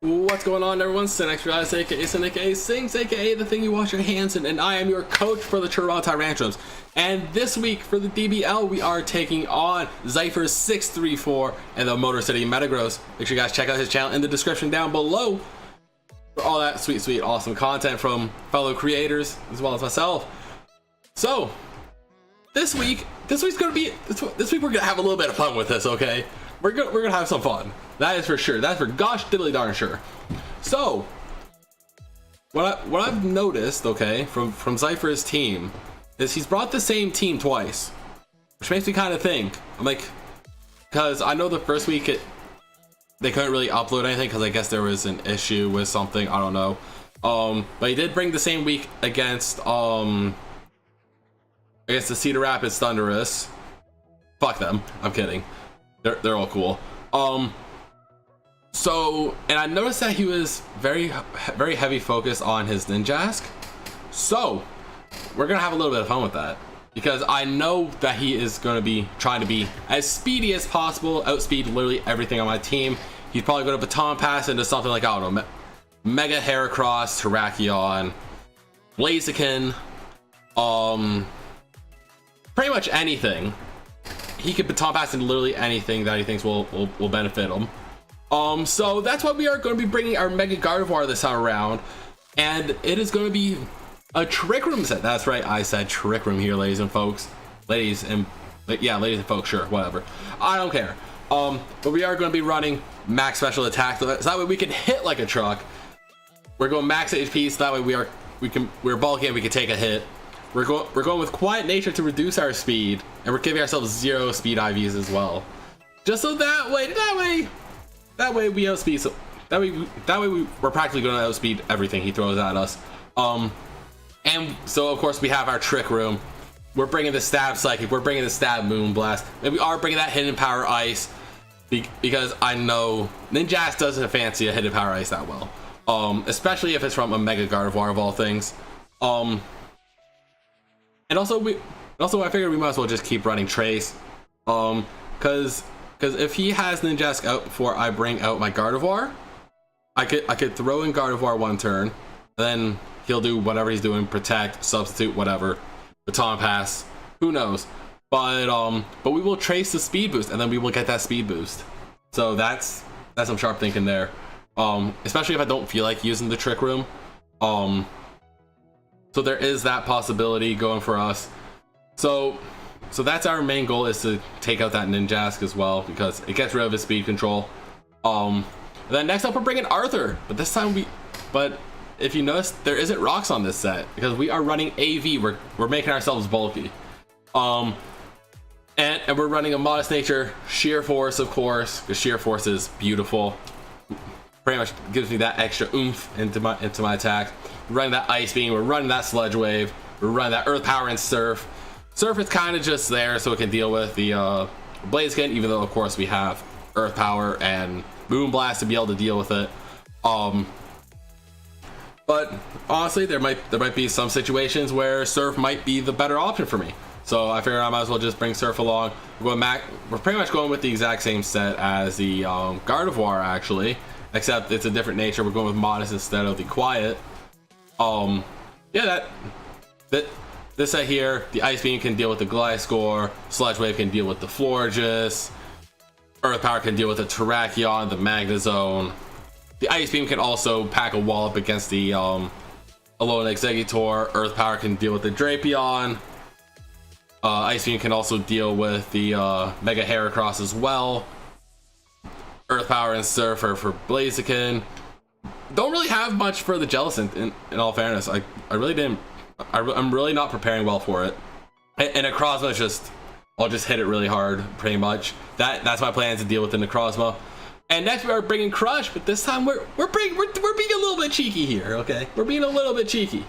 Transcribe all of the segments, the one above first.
What's going on, everyone? SiNxRealize, aka Sin, aka Sings, aka the thing you wash your hands in, and I am your coach for the Toronto Tyrantrums. And this week for the DBL, we are taking on SiNxRealize and the Motor City Metagross. Make sure you guys check out his channel in the description down below for all that sweet, awesome content from fellow creators as well as myself. So this week we're gonna have a little bit of fun with this, okay? We're gonna have some fun. That is for sure. That's for gosh diddly darn sure. So what I've noticed, okay, from SiNxRealize's team is he's brought the same team twice, which makes me kind of think. I'm like, because I know the first week they couldn't really upload anything because I guess there was an issue with something. I don't know. But he did bring the same week against the Cedar Rapids Thunderous. Fuck them. I'm kidding. They're all cool. So, and I noticed that he was very heavy focused on his Ninjask. So we're gonna have a little bit of fun with that because I know that he is going to be trying to be as speedy as possible, outspeed literally everything on my team. He's probably going to baton pass into something like, I don't know, Mega Heracross, Terrakion, Blaziken, pretty much anything. He could baton pass into literally anything that he thinks will benefit him. So that's why we are going to be bringing our Mega Gardevoir this time around, and it is going to be a Trick Room set. That's right, I said Trick Room here, ladies and folks. Ladies and folks, sure, whatever. I don't care. But we are going to be running max special attack, so that way we can hit like a truck. We're going max HP, so that way we're bulky and we can take a hit. We're going with Quiet Nature to reduce our speed, and we're giving ourselves 0 speed IVs as well, just so that way we outspeed. So that way we're practically going to outspeed everything he throws at us. And so of course we have our Trick Room. We're bringing the Stab Psychic. We're bringing the Stab Moonblast, and we are bringing that Hidden Power Ice because I know Ninjask doesn't fancy a Hidden Power Ice that well, especially if it's from a Mega Gardevoir of all things. And also I figured we might as well just keep running Trace, because if he has Ninjask out before I bring out my Gardevoir, I could throw in Gardevoir one turn, and then he'll do whatever he's doing, protect, substitute, whatever, baton pass, who knows. But we will Trace the speed boost, and then we will get that speed boost. So that's some sharp thinking there. Especially if I don't feel like using the Trick Room. So there is that possibility going for us. So that's our main goal, is to take out that Ninjask as well, because it gets rid of his speed control. And then next up we're bringing Arthur, but this time if you notice, there isn't rocks on this set because we are running AV. We're making ourselves bulky. And we're running a Modest Nature, Sheer Force, of course, because Sheer Force is beautiful. Pretty much gives me that extra oomph into my attack. We're running that Ice Beam, we're running that Sludge Wave, we're running that Earth Power and Surf. Surf is kind of just there so it can deal with the Blaziken, even though of course we have Earth Power and Moonblast to be able to deal with it. But honestly, there might be some situations where Surf might be the better option for me. So I figured I might as well just bring Surf along. We're pretty much going with the exact same set as the Gardevoir, actually, except it's a different nature. We're going with Modest instead of the Quiet. Yeah, this set here, the Ice Beam can deal with the Gliscor, Sludge Wave can deal with the Florges, Earth Power can deal with the Terrakion, the Magnezone. The Ice Beam can also pack a wall up against the Alolan Exeggutor. Earth Power can deal with the Drapion. Ice Beam can also deal with the Mega Heracross as well. Earth Power and Surfer for Blaziken. Don't really have much for the Jellicent, in all fairness. I really didn't. I'm really not preparing well for it. And Necrozma is I'll just hit it really hard, pretty much. That's my plan, to deal with the Necrozma. And next we are bringing Crush, but this time we're being a little bit cheeky here, okay? We're being a little bit cheeky.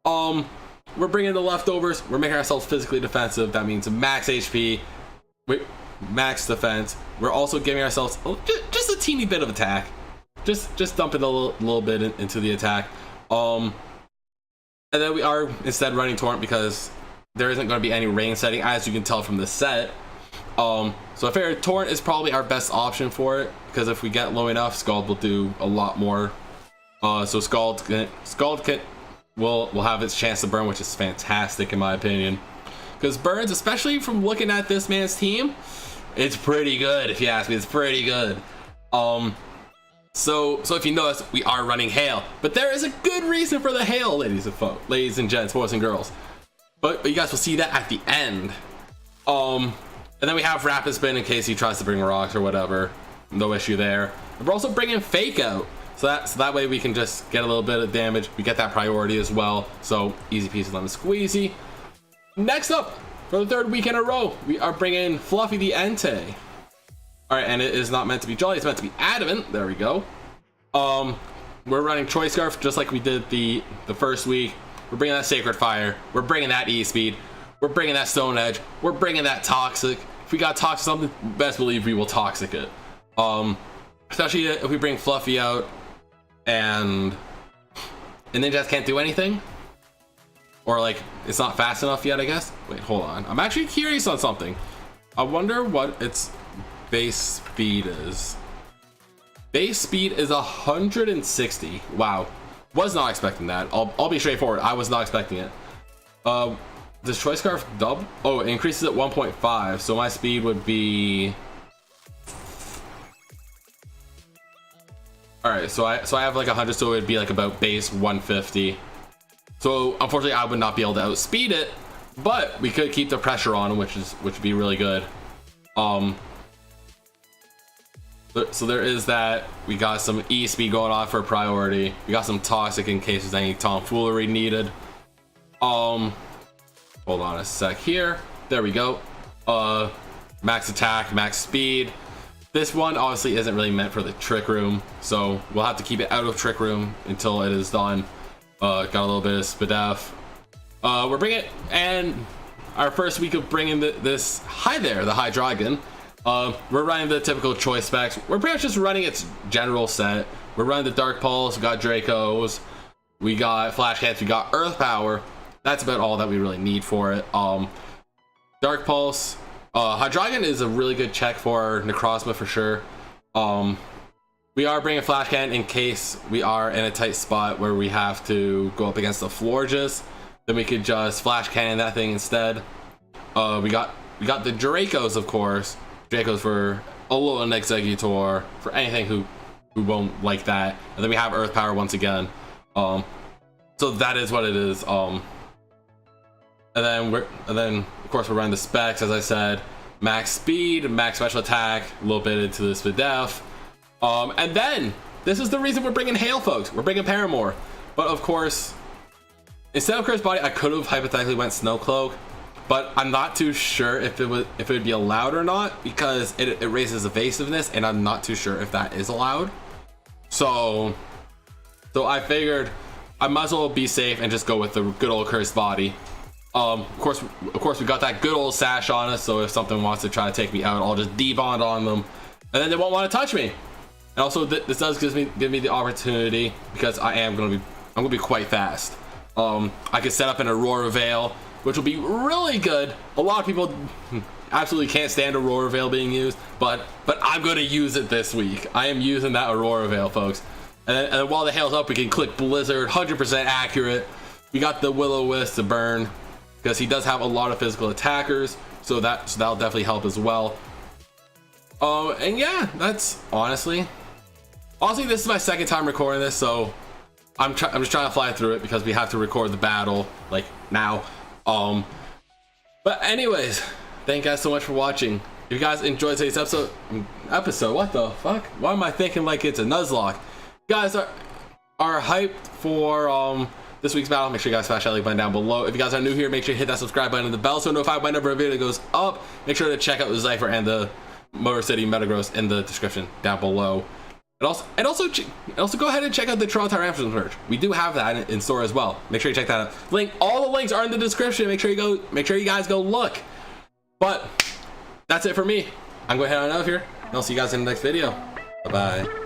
We're bringing the leftovers. We're making ourselves physically defensive. That means max HP, max defense. We're also giving ourselves just a teeny bit of attack. Just dumping a little bit into the attack. And then we are instead running Torrent because there isn't going to be any rain setting, as you can tell from the set. So I figured Torrent is probably our best option for it, because if we get low enough, Scald will do a lot more. So Scald will have its chance to burn, which is fantastic in my opinion. Because burns, especially from looking at this man's team, it's pretty good if you ask me. It's pretty good. So if you notice, we are running hail, but there is a good reason for the hail, ladies and gents, boys and girls. But you guys will see that at the end. And then we have Rapid Spin in case he tries to bring rocks or whatever. No issue there. And we're also bringing Fake Out, so that way we can just get a little bit of damage. We get that priority as well. So easy peasy lemon squeezy. Next up, for the third week in a row, we are bringing Fluffy the Entei. All right, and it is not meant to be jolly, it's meant to be adamant. There we go. We're running Choice Scarf just like we did the first week. We're bringing that Sacred Fire. We're bringing that E-Speed. We're bringing that Stone Edge. We're bringing that Toxic. If we got Toxic something, best believe we will Toxic it. Especially if we bring Fluffy out and Ninjas can't do anything. Or like, it's not fast enough yet, I guess. Wait, hold on. I'm actually curious on something. I wonder what its base speed is. Base speed is 160. Wow, was not expecting that. I'll be straightforward, I was not expecting it. Does Choice Scarf dub? Oh, it increases at 1.5, so my speed would be, all right, so I have like 100, so it would be like about base 150. So unfortunately I would not be able to outspeed it, but we could keep the pressure on, which would be really good. So there is that. We got some E-Speed going on for priority. We got some Toxic in case there's any tomfoolery needed. Hold on a sec here. There we go. Max attack, max speed. This one obviously isn't really meant for the Trick Room, so we'll have to keep it out of Trick Room until it is done. Got a little bit of Spadef. We're bringing, and our first week of bringing this, hi there, the Hydreigon. We're running the typical choice specs. We're pretty much just running its general set. We're running the Dark Pulse, we got Dracos, we got Flash Cats, we got Earth Power. That's about all that we really need for it. Dark Pulse, Hydreigon is a really good check for Necrozma for sure. We are bringing Flash Cannon in case we are in a tight spot where we have to go up against the Florges. Then we could just Flash Cannon that thing instead. We got the Dracos, of course. Dracos for a little Exeggutor, for anything who won't like that. And then we have Earth Power once again. So that is what it is. And then of course we're running the specs, as I said. Max speed, max special attack, a little bit into the Spadef. And then this is the reason we're bringing Hail, folks. We're bringing Paramore. But of course, instead of Curse Body, I could have hypothetically went Snow Cloak, but I'm not too sure if it would be allowed or not, because it raises evasiveness, and I'm not too sure if that is allowed. So I figured I might as well be safe and just go with the good old Cursed Body. Of course we got that good old Sash on us, so if something wants to try to take me out, I'll just debond on them, and then they won't want to touch me. And also this does give me the opportunity, because I'm gonna be quite fast. I could set up an Aurora Veil, which will be really good. A lot of people absolutely can't stand Aurora Veil being used, but I'm gonna use it this week. I am using that Aurora Veil, folks. And then while the hail's up, we can click Blizzard, 100% accurate. We got the Will-O-Wisp to burn, because he does have a lot of physical attackers, so that'll definitely help as well. And yeah, that's honestly, this is my second time recording this, so I'm just trying to fly through it because we have to record the battle like now. But anyways, thank you guys so much for watching. If you guys enjoyed today's episode, what the fuck? Why am I thinking like it's a Nuzlocke? You guys are hyped for this week's battle. Make sure you guys smash that like button down below. If you guys are new here, make sure you hit that subscribe button and the bell so notified whenever a video goes up. Make sure to check out the Zypher and the Motor City Metagross in the description down below. And also go ahead and check out the Toronto Tyrantrums merch. We do have that in store as well. Make sure you check that out. All the links are in the description. Make sure you guys go look. But that's it for me. I'm going to head on out of here, and I'll see you guys in the next video. Bye bye.